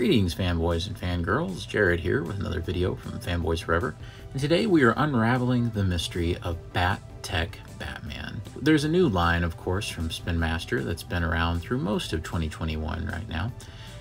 Greetings, fanboys and fangirls. Jared here with another video from Fanboys Forever. And today we are unraveling the mystery of Bat Tech Batman. There's a new line, of course, from Spin Master that's been around through most of 2021 right now.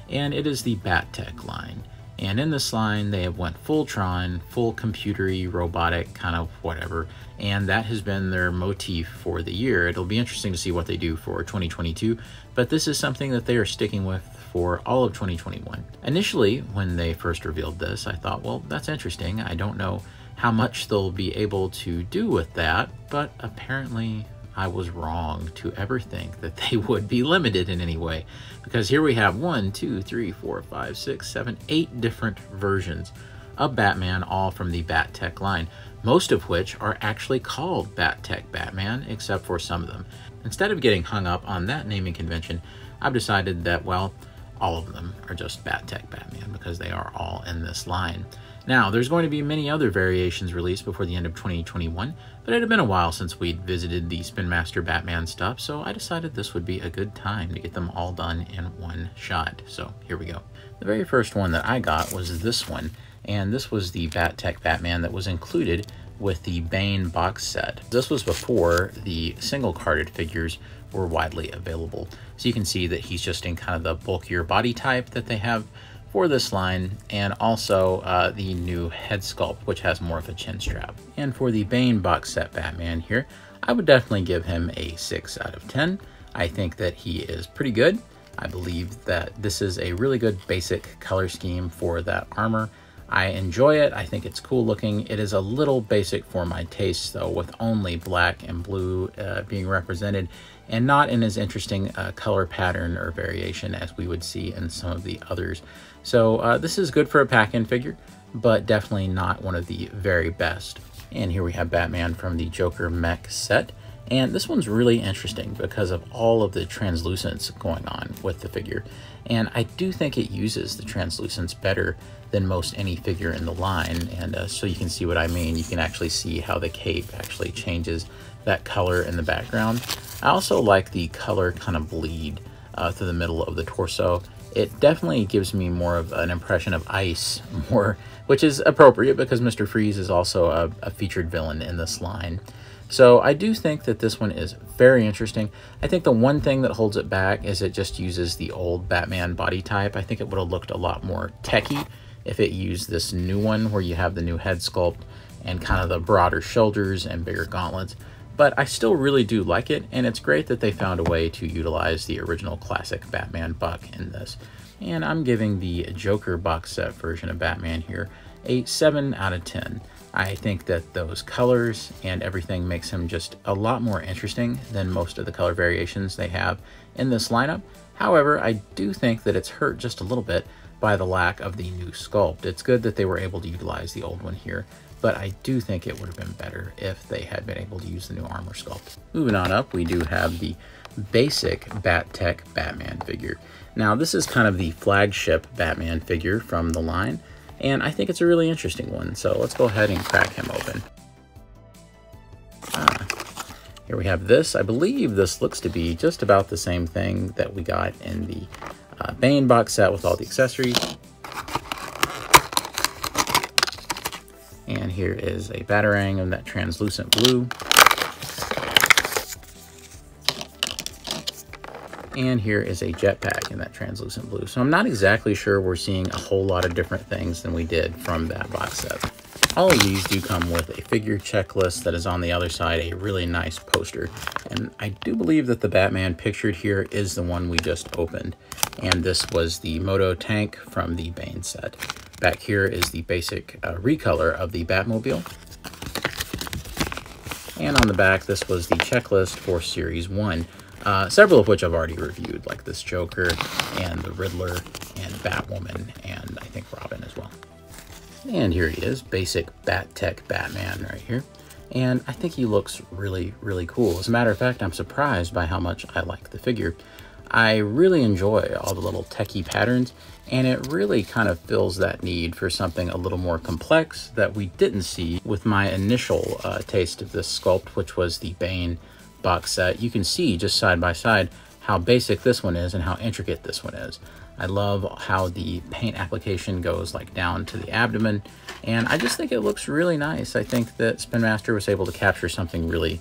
And it is the Bat Tech line. And in this line, they have went full Tron, full computery, robotic, kind of whatever. And that has been their motif for the year. It'll be interesting to see what they do for 2022. But this is something that they are sticking with for all of 2021. Initially, when they first revealed this, I thought, well, that's interesting. I don't know how much they'll be able to do with that, but apparently I was wrong to ever think that they would be limited in any way, because here we have 1, 2, 3, 4, 5, 6, 7, 8 different versions of Batman, all from the Bat Tech line, most of which are actually called Bat Tech Batman, except for some of them. Instead of getting hung up on that naming convention, I've decided that, well, all of them are just Bat Tech Batman because they are all in this line. Now, there's going to be many other variations released before the end of 2021, but it had been a while since we'd visited the Spin Master Batman stuff, so I decided this would be a good time to get them all done in one shot. So here we go. The very first one that I got was this one, and this was the Bat Tech Batman that was included with the Bane box set. This was before the single-carded figures were widely available. So you can see that he's just in kind of the bulkier body type that they have for this line, and also the new head sculpt, which has more of a chin strap. And for the Bane box set Batman here, I would definitely give him a 6 out of 10. I think that he is pretty good. I believe that this is a really good basic color scheme for that armor. I enjoy it. I think it's cool looking. It is a little basic for my taste, though, with only black and blue being represented, and not in as interesting color pattern or variation as we would see in some of the others. So this is good for a pack-in figure, but definitely not one of the very best. And here we have Batman from the Joker mech set. And this one's really interesting because of all of the translucence going on with the figure. And I do think it uses the translucence better than most any figure in the line. And so you can see what I mean. You can actually see how the cape actually changes that color in the background. I also like the color kind of bleed through the middle of the torso. It definitely gives me more of an impression of ice, which is appropriate because Mr. Freeze is also a featured villain in this line. So I do think that this one is very interesting. I think the one thing that holds it back is it just uses the old Batman body type. I think it would have looked a lot more techy if it used this new one where you have the new head sculpt and kind of the broader shoulders and bigger gauntlets. But I still really do like it, and it's great that they found a way to utilize the original classic Batman buck in this. And I'm giving the Joker box set version of Batman here a 7 out of 10. I think that those colors and everything makes him just a lot more interesting than most of the color variations they have in this lineup. However, I do think that it's hurt just a little bit by the lack of the new sculpt. It's good that they were able to utilize the old one here, but I do think it would have been better if they had been able to use the new armor sculpt. Moving on up, we do have the basic Bat Tech Batman figure. Now, this is kind of the flagship Batman figure from the line, and I think it's a really interesting one, so let's go ahead and crack him open. Here we have this. I believe this looks to be just about the same thing that we got in the Bane box set with all the accessories. And here is a Batarang in that translucent blue. And here is a jetpack in that translucent blue. So I'm not exactly sure we're seeing a whole lot of different things than we did from that box set. All of these do come with a figure checklist that is on the other side, a really nice poster. And I do believe that the Batman pictured here is the one we just opened. And this was the Moto tank from the Bane set. Back here is the basic recolor of the Batmobile. And on the back, this was the checklist for Series 1. Several of which I've already reviewed, like this Joker and the Riddler and Batwoman and I think Robin as well. And here he is, basic Bat Tech Batman right here. And I think he looks really, really cool. As a matter of fact, I'm surprised by how much I like the figure. I really enjoy all the little techie patterns, and it really kind of fills that need for something a little more complex that we didn't see with my initial taste of this sculpt, which was the Bane box set. You can see just side by side how basic this one is and how intricate this one is. I love how the paint application goes like down to the abdomen, and I just think it looks really nice. I think that Spin Master was able to capture something really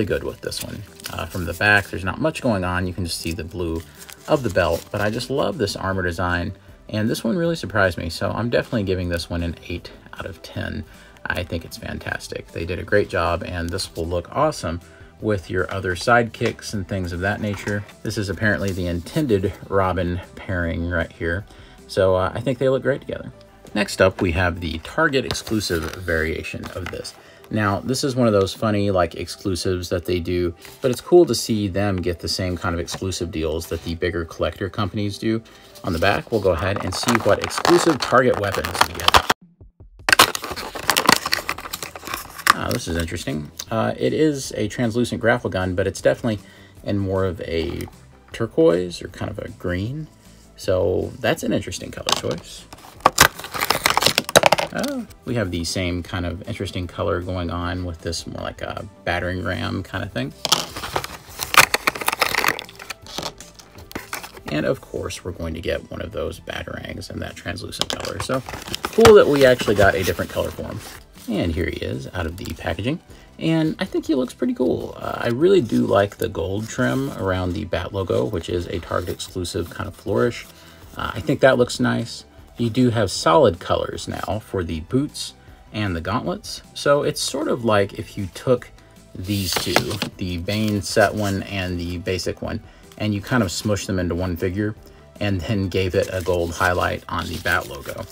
good with this one. From the back, there's not much going on. You can just see the blue of the belt, but I just love this armor design, and this one really surprised me, so I'm definitely giving this one an 8 out of 10. I think it's fantastic. They did a great job, and this will look awesome with your other sidekicks and things of that nature. This is apparently the intended Robin pairing right here, so I think they look great together. Next up, we have the Target exclusive variation of this. Now, this is one of those funny like exclusives that they do, but it's cool to see them get the same kind of exclusive deals that the bigger collector companies do. On the back, we'll go ahead and see what exclusive Target weapons we get. This is interesting. It is a translucent grapple gun, but it's definitely in more of a turquoise or kind of a green. So that's an interesting color choice. We have the same kind of interesting color going on with this more like a battering ram kind of thing. And of course, we're going to get one of those batarangs in that translucent color. So cool that we actually got a different color for him. And here he is out of the packaging. And I think he looks pretty cool. I really do like the gold trim around the Bat logo, which is a Target exclusive kind of flourish. I think that looks nice. You do have solid colors now for the boots and the gauntlets. So it's sort of like if you took these two, the Bane set one and the basic one, and you kind of smushed them into one figure and then gave it a gold highlight on the Bat logo.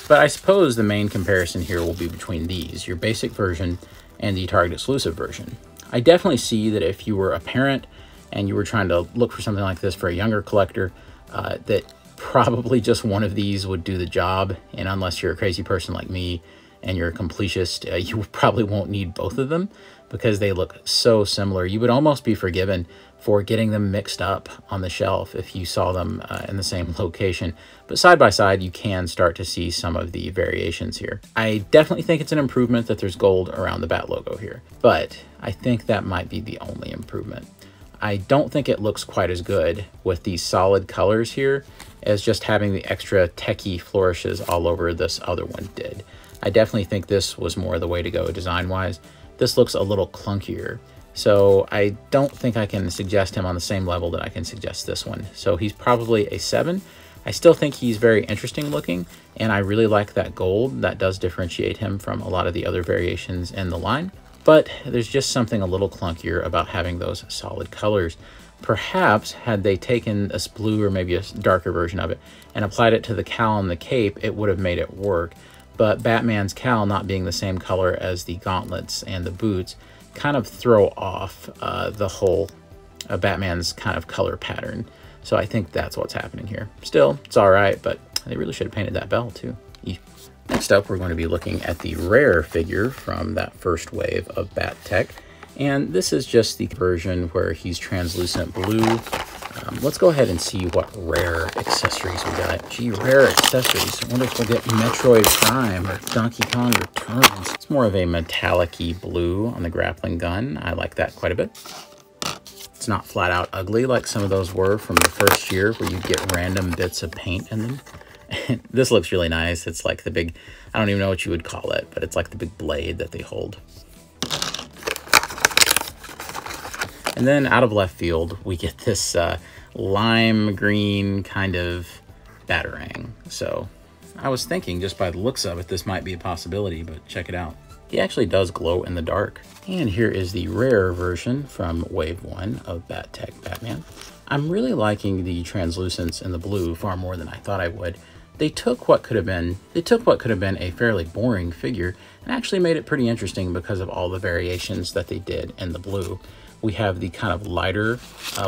But I suppose the main comparison here will be between these, your basic version and the Target exclusive version. I definitely see that if you were a parent and you were trying to look for something like this for a younger collector, that probably just one of these would do the job. And unless you're a crazy person like me and you're a completist, you probably won't need both of them because they look so similar. You would almost be forgiven for getting them mixed up on the shelf if you saw them in the same location. But side by side, you can start to see some of the variations here. I definitely think it's an improvement that there's gold around the Bat logo here, but I think that might be the only improvement. I don't think it looks quite as good with these solid colors here as just having the extra techie flourishes all over this other one did. I definitely think this was more the way to go design-wise. This looks a little clunkier, so I don't think I can suggest him on the same level that I can suggest this one. So he's probably a 7. I still think he's very interesting looking, and I really like that gold. That does differentiate him from a lot of the other variations in the line. But there's just something a little clunkier about having those solid colors. Perhaps had they taken this blue or maybe a darker version of it and applied it to the cowl and the cape, it would have made it work. But Batman's cowl not being the same color as the gauntlets and the boots kind of throw off the whole Batman's kind of color pattern. So I think that's what's happening here. Still, it's all right, but they really should have painted that bell too. Next up, we're going to be looking at the rare figure from that first wave of Bat Tech. And this is just the version where he's translucent blue. Let's go ahead and see what rare accessories we got. Gee, rare accessories. I wonder if we'll get Metroid Prime or Donkey Kong Returns. It's more of a metallic-y blue on the grappling gun. I like that quite a bit. It's not flat out ugly like some of those were from the first year where you'd get random bits of paint in them. This looks really nice. It's like the big, I don't even know what you would call it, but it's like the big blade that they hold. And then out of left field, we get this lime green kind of batarang. So I was thinking just by the looks of it, this might be a possibility, but check it out. He actually does glow in the dark. And here is the rare version from Wave 1 of Bat Tech Batman. I'm really liking the translucence in the blue far more than I thought I would. They took what could have been a fairly boring figure and actually made it pretty interesting because of all the variations that they did in the blue. We have the kind of lighter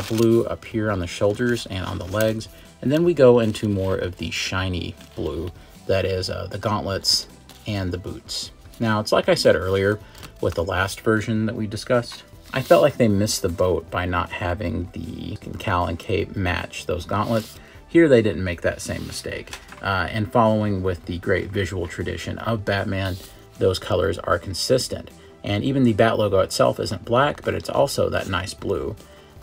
blue up here on the shoulders and on the legs, and then we go into more of the shiny blue that is the gauntlets and the boots. Now, it's like I said earlier with the last version that we discussed, I felt like they missed the boat by not having the cowl and cape match those gauntlets. Here they didn't make that same mistake. And following with the great visual tradition of Batman, those colors are consistent. And even the Bat logo itself isn't black, but it's also that nice blue.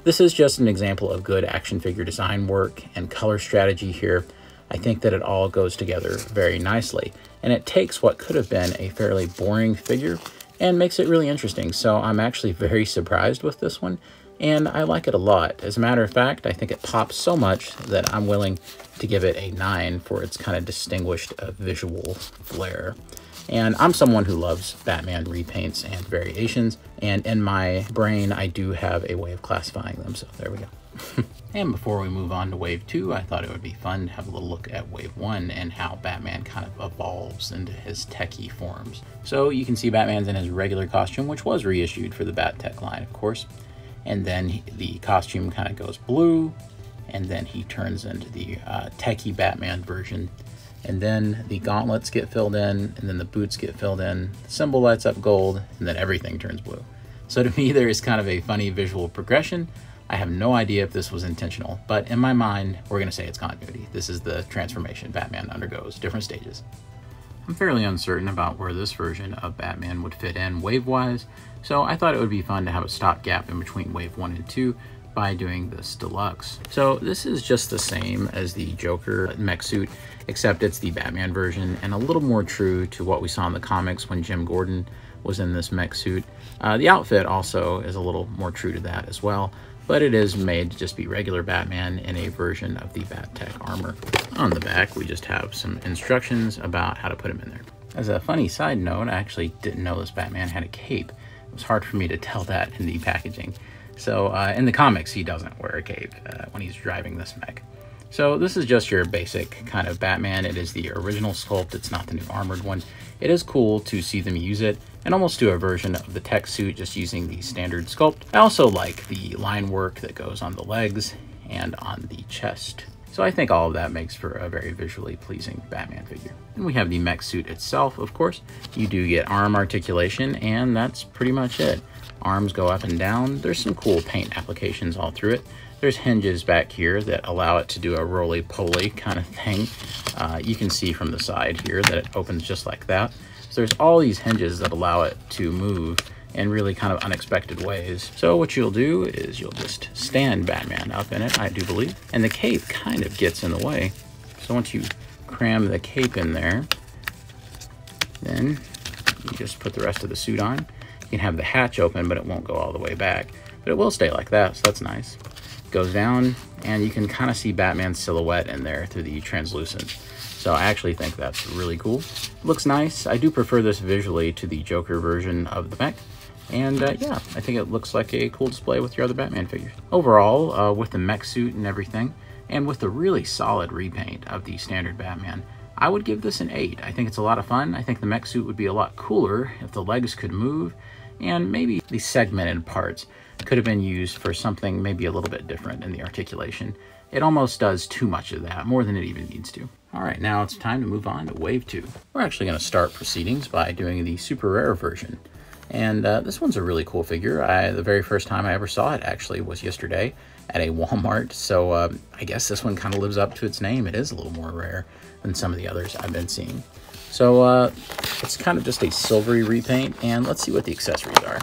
This is just an example of good action figure design work and color strategy here. I think that it all goes together very nicely, and it takes what could have been a fairly boring figure and makes it really interesting. So I'm actually very surprised with this one, and I like it a lot. As a matter of fact, I think it pops so much that I'm willing to give it a 9 for its kind of distinguished visual flair. And I'm someone who loves Batman repaints and variations, and in my brain I do have a way of classifying them, so there we go. And before we move on to Wave 2, I thought it would be fun to have a little look at Wave 1 and how Batman kind of evolves into his techie forms. So you can see Batman's in his regular costume, which was reissued for the Bat-Tech line, of course. And then the costume kind of goes blue, and then he turns into the techie Batman version. And then the gauntlets get filled in, and then the boots get filled in, the symbol lights up gold, and then everything turns blue. So to me, there is kind of a funny visual progression. I have no idea if this was intentional, but in my mind, we're going to say it's continuity. This is the transformation Batman undergoes, different stages. I'm fairly uncertain about where this version of Batman would fit in wave-wise, so I thought it would be fun to have a stopgap in between Wave 1 and 2 by doing this deluxe. So this is just the same as the Joker mech suit, except it's the Batman version and a little more true to what we saw in the comics when Jim Gordon was in this mech suit. The outfit also is a little more true to that as well, but it is made to just be regular Batman in a version of the Bat-Tech armor. On the back, we just have some instructions about how to put him in there. As a funny side note, I actually didn't know this Batman had a cape. It was hard for me to tell that in the packaging. So in the comics, he doesn't wear a cape when he's driving this mech. So this is just your basic kind of Batman. It is the original sculpt. It's not the new armored one. It is cool to see them use it and almost do a version of the tech suit just using the standard sculpt. I also like the line work that goes on the legs and on the chest. So I think all of that makes for a very visually pleasing Batman figure. And we have the mech suit itself, of course. You do get arm articulation, and that's pretty much it. Arms go up and down. There's some cool paint applications all through it. There's hinges back here that allow it to do a roly-poly kind of thing. You can see from the side here that it opens just like that. So there's all these hinges that allow it to move in really kind of unexpected ways. So what you'll do is you'll just stand Batman up in it, I do believe. And the cape kind of gets in the way. So once you cram the cape in there, then you just put the rest of the suit on. You can have the hatch open, but it won't go all the way back. But it will stay like that, so that's nice. Goes down, and you can kind of see Batman's silhouette in there through the translucent. So I actually think that's really cool. Looks nice. I do prefer this visually to the Joker version of the mech. And yeah, I think it looks like a cool display with your other Batman figures. Overall, with the mech suit and everything, and with the really solid repaint of the standard Batman, I would give this an 8. I think it's a lot of fun. I think the mech suit would be a lot cooler if the legs could move, and maybe the segmented parts could have been used for something maybe a little bit different in the articulation. It almost does too much of that, more than it even needs to. All right, now it's time to move on to Wave 2. We're actually going to start proceedings by doing the super rare version. And this one's a really cool figure. The very first time I ever saw it actually was yesterday at a Walmart. So I guess this one kind of lives up to its name. It is a little more rare than some of the others I've been seeing. So it's kind of just a silvery repaint, and let's see what the accessories are.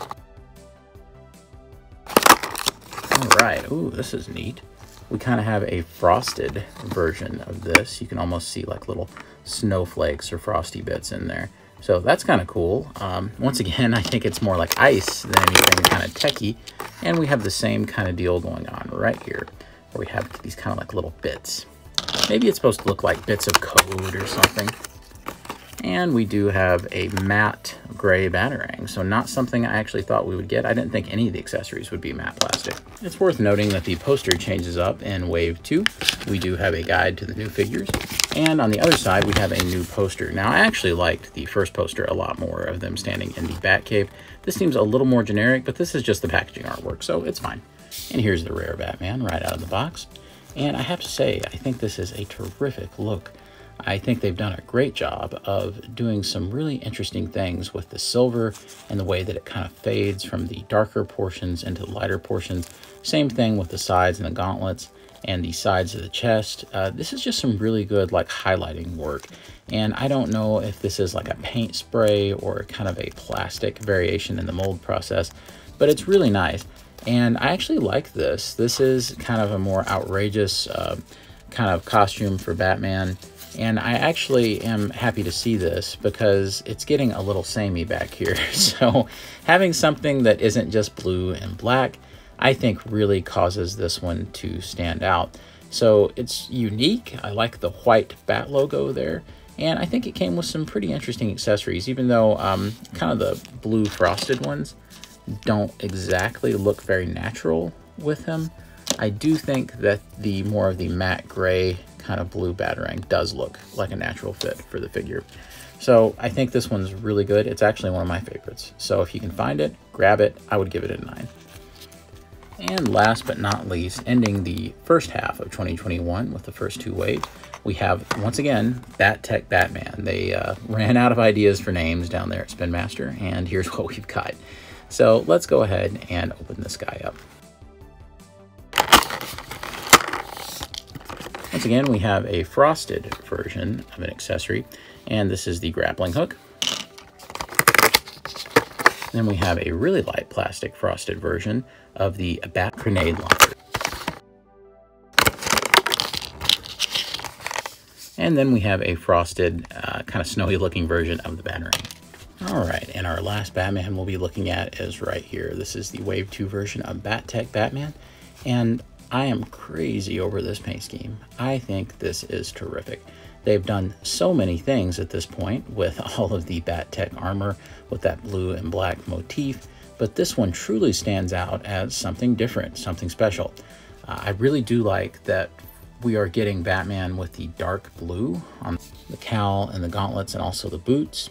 All right, ooh, this is neat. We kind of have a frosted version of this. You can almost see like little snowflakes or frosty bits in there. So that's kind of cool. Once again, I think it's more like ice than anything kind of techie. And we have the same kind of deal going on right here, where we have these kind of like little bits. Maybe it's supposed to look like bits of code or something. And we do have a matte gray Batarang, so not something I actually thought we would get. I didn't think any of the accessories would be matte plastic. It's worth noting that the poster changes up in Wave 2. We do have a guide to the new figures, and on the other side we have a new poster. Now I actually liked the first poster a lot more, of them standing in the Batcave. This seems a little more generic, but this is just the packaging artwork, so it's fine. And here's the rare Batman right out of the box. And I have to say, I think this is a terrific look. I think they've done a great job of doing some really interesting things with the silver and the way that it kind of fades from the darker portions into the lighter portions. Same thing with the sides and the gauntlets and the sides of the chest. This is just some really good like highlighting work. And I don't know if this is like a paint spray or kind of a plastic variation in the mold process, but it's really nice. And I actually like this. This is kind of a more outrageous kind of costume for Batman. And I actually am happy to see this because it's getting a little samey back here. So having something that isn't just blue and black, I think really causes this one to stand out. So it's unique. I like the white bat logo there. And I think it came with some pretty interesting accessories, even though kind of the blue frosted ones don't exactly look very natural with him. I do think that the more of the matte gray kind of blue Batarang does look like a natural fit for the figure. So I think this one's really good. It's actually one of my favorites. So if you can find it, grab it. I would give it a 9. And last but not least, ending the first half of 2021 with the first 2 waves, we have, once again, BatTech Batman. They ran out of ideas for names down there at Spin Master, and here's what we've got. So let's go ahead and open this guy up. Once again, we have a frosted version of an accessory, and this is the grappling hook. Then we have a really light plastic frosted version of the Bat Grenade Launcher. And then we have a frosted, kind of snowy looking version of the Batarang. All right, and our last Batman we'll be looking at is right here. This is the Wave 2 version of BatTech Batman, and I am crazy over this paint scheme. I think this is terrific. They've done so many things at this point with all of the BatTech armor with that blue and black motif, but this one truly stands out as something different, something special. I really do like that we are getting Batman with the dark blue on the cowl and the gauntlets and also the boots.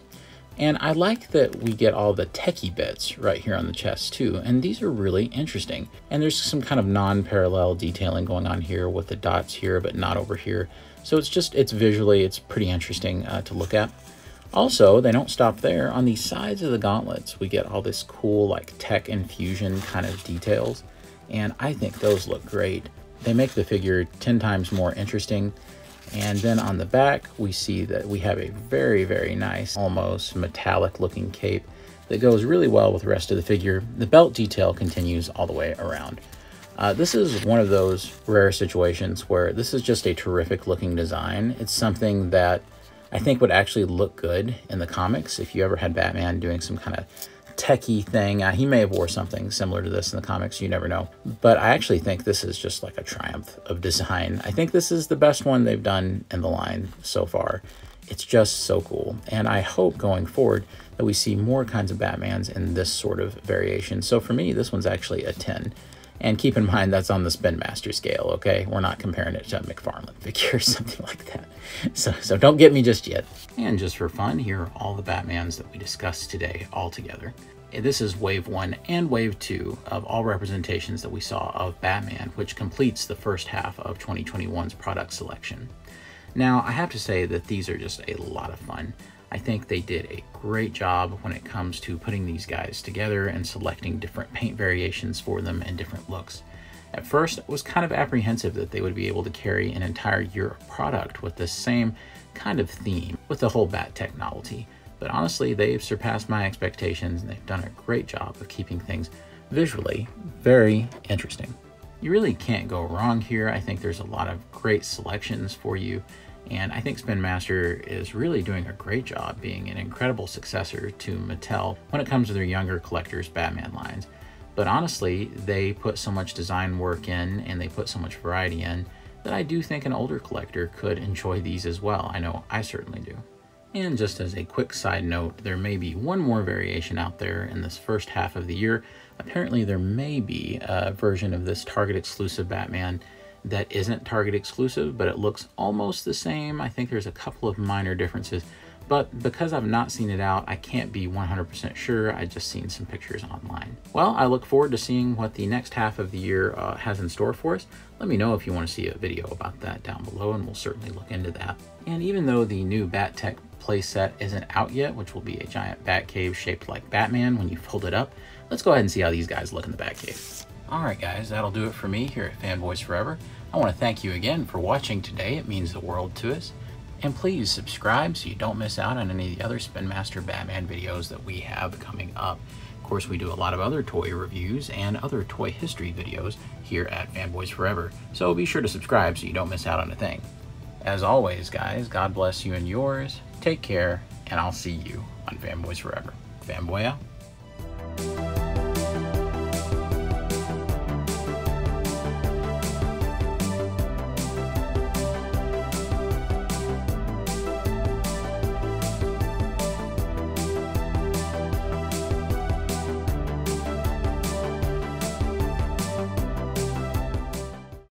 And I like that we get all the techie bits right here on the chest too, and these are really interesting. And there's some kind of non-parallel detailing going on here with the dots here, but not over here. So it's visually, it's pretty interesting to look at. Also, they don't stop there. On the sides of the gauntlets, we get all this cool like tech infusion kind of details, and I think those look great. They make the figure 10 times more interesting. And then on the back, we see that we have a very, very nice, almost metallic looking cape that goes really well with the rest of the figure. The belt detail continues all the way around. This is one of those rare situations where this is just a terrific looking design. It's something that I think would actually look good in the comics. If you ever had Batman doing some kind of techie thing, he may have wore something similar to this in the comics, you never know. But I actually think this is just like a triumph of design. I think this is the best one they've done in the line so far. It's just so cool. And I hope going forward that we see more kinds of Batmans in this sort of variation. So for me, this one's actually a 10. And keep in mind, that's on the Spin Master scale, okay? We're not comparing it to a McFarlane figure or something like that. So don't get me just yet. And just for fun, here are all the Batmans that we discussed today all together. This is Wave 1 and Wave 2 of all representations that we saw of Batman, which completes the first half of 2021's product selection. Now, I have to say that these are just a lot of fun. I think they did a great job when it comes to putting these guys together and selecting different paint variations for them and different looks. At first, I was kind of apprehensive that they would be able to carry an entire year of product with the same kind of theme with the whole BatTech novelty. But honestly, they've surpassed my expectations and they've done a great job of keeping things visually very interesting. You really can't go wrong here. I think there's a lot of great selections for you. And I think Spin Master is really doing a great job being an incredible successor to Mattel when it comes to their younger collectors' Batman lines. But honestly, they put so much design work in and they put so much variety in that I do think an older collector could enjoy these as well. I know I certainly do. And just as a quick side note, there may be one more variation out there in this first half of the year. Apparently there may be a version of this Target exclusive Batman that isn't Target exclusive, but it looks almost the same. I think there's a couple of minor differences, but because I've not seen it out, I can't be 100% sure. I just seen some pictures online. Well, I look forward to seeing what the next half of the year has in store for us. Let me know if you want to see a video about that down below, and we'll certainly look into that. And even though the new BatTech playset isn't out yet, which will be a giant Batcave shaped like Batman when you fold it up, let's go ahead and see how these guys look in the Batcave. Alright guys, that'll do it for me here at Fanboys Forever. I want to thank you again for watching today. It means the world to us. And please subscribe so you don't miss out on any of the other Spin Master Batman videos that we have coming up. Of course, we do a lot of other toy reviews and other toy history videos here at Fanboys Forever, so be sure to subscribe so you don't miss out on a thing. As always, guys, God bless you and yours, take care, and I'll see you on Fanboys Forever. Fanboy out.